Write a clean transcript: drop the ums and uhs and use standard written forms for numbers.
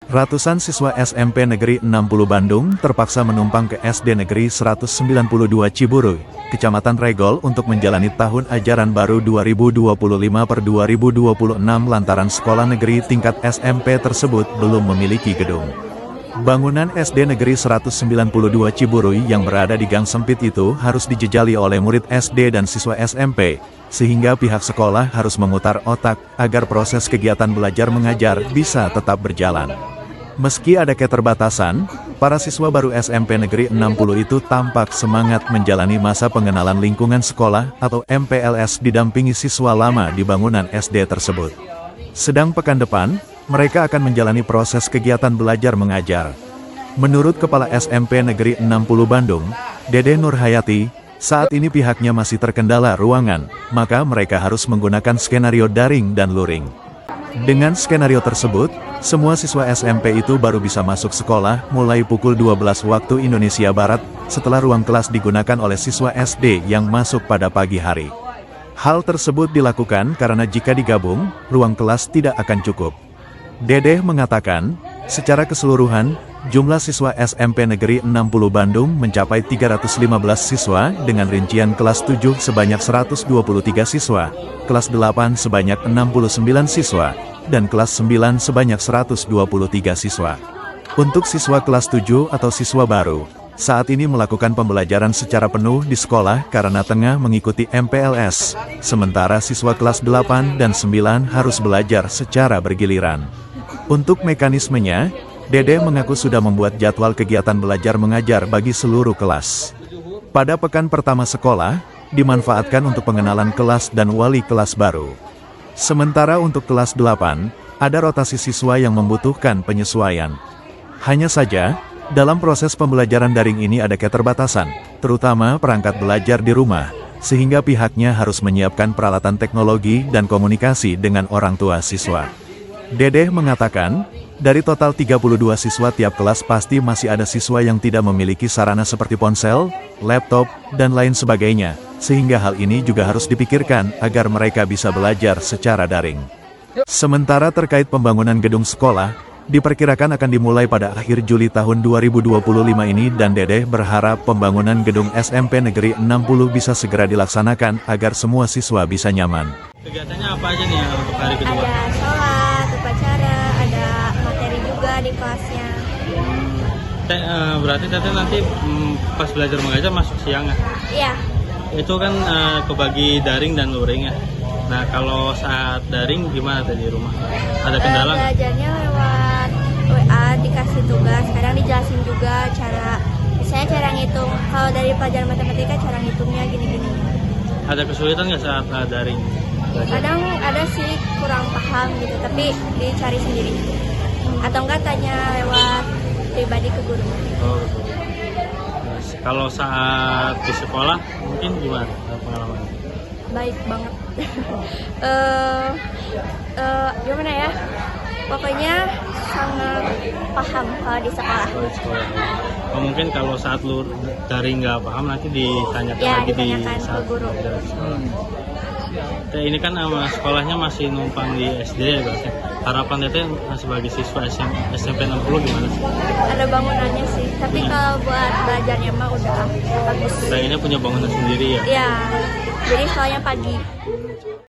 Ratusan siswa SMP Negeri 60 Bandung terpaksa menumpang ke SD Negeri 192 Ciburuy, Kecamatan Regol untuk menjalani tahun ajaran baru 2025/2026 lantaran sekolah negeri tingkat SMP tersebut belum memiliki gedung. Bangunan SD Negeri 192 Ciburuy yang berada di gang sempit itu harus dijejali oleh murid SD dan siswa SMP, sehingga pihak sekolah harus memutar otak agar proses kegiatan belajar mengajar bisa tetap berjalan. Meski ada keterbatasan, para siswa baru SMP Negeri 60 itu tampak semangat menjalani masa pengenalan lingkungan sekolah atau MPLS didampingi siswa lama di bangunan SD tersebut. Sedang pekan depan, mereka akan menjalani proses kegiatan belajar mengajar. Menurut Kepala SMP Negeri 60 Bandung, Dede Nurhayati, saat ini pihaknya masih terkendala ruangan, maka mereka harus menggunakan skenario daring dan luring. Dengan skenario tersebut, semua siswa SMP itu baru bisa masuk sekolah mulai pukul 12 waktu Indonesia Barat, setelah ruang kelas digunakan oleh siswa SD yang masuk pada pagi hari. Hal tersebut dilakukan karena jika digabung, ruang kelas tidak akan cukup. Dedeh mengatakan, secara keseluruhan, jumlah siswa SMP Negeri 60 Bandung mencapai 315 siswa dengan rincian kelas 7 sebanyak 123 siswa, kelas 8 sebanyak 69 siswa, dan kelas 9 sebanyak 123 siswa. Untuk siswa kelas 7 atau siswa baru, saat ini melakukan pembelajaran secara penuh di sekolah karena tengah mengikuti MPLS, sementara siswa kelas 8 dan 9 harus belajar secara bergiliran. Untuk mekanismenya, Dede mengaku sudah membuat jadwal kegiatan belajar mengajar bagi seluruh kelas. Pada pekan pertama sekolah, dimanfaatkan untuk pengenalan kelas dan wali kelas baru. Sementara untuk kelas 8, ada rotasi siswa yang membutuhkan penyesuaian. Hanya saja, dalam proses pembelajaran daring ini ada keterbatasan, terutama perangkat belajar di rumah, sehingga pihaknya harus menyiapkan peralatan teknologi dan komunikasi dengan orang tua siswa. Dedeh mengatakan, dari total 32 siswa tiap kelas pasti masih ada siswa yang tidak memiliki sarana seperti ponsel, laptop, dan lain sebagainya, sehingga hal ini juga harus dipikirkan agar mereka bisa belajar secara daring. Sementara terkait pembangunan gedung sekolah, diperkirakan akan dimulai pada akhir Juli tahun 2025 ini dan Dedeh berharap pembangunan gedung SMP Negeri 60 bisa segera dilaksanakan agar semua siswa bisa nyaman. Kegiatannya apa aja nih untuk hari kedua? Ada sholat, upacara, ada materi juga di kelasnya. Berarti Teteh nanti pas belajar mengajar masuk siang ya? Iya. Itu kan kebagi daring dan luring ya. Nah kalau saat daring gimana tadi di rumah? Ada kendala? Belajarnya lewat WA, dikasih tugas, kadang dijelasin juga misalnya cara ngitung. Kalau dari pelajaran matematika cara ngitungnya gini-gini. Ada kesulitan nggak saat daring? Kadang ada sih kurang paham gitu, tapi dicari sendiri. Atau enggak tanya lewat pribadi ke guru. Oh, betul. Nah, kalau saat di sekolah mungkin gimana pengalaman? Baik banget. Gimana ya? Pokoknya sangat paham kalau di sekolah. Oh, di sekolah. Oh, mungkin kalau saat lu daring nggak paham nanti ditanyakan Ya, lagi ditanyakan di saat ke guru. belajar di sekolah. Ini kan sekolahnya masih numpang di SD ya berarti. Harapan Teteh sebagai siswa SMP 60 gimana sih? Ada bangunannya sih, tapi kalau buat belajarnya mah udah bagus. Pengennya punya bangunan sendiri ya? Ya, jadi soalnya pagi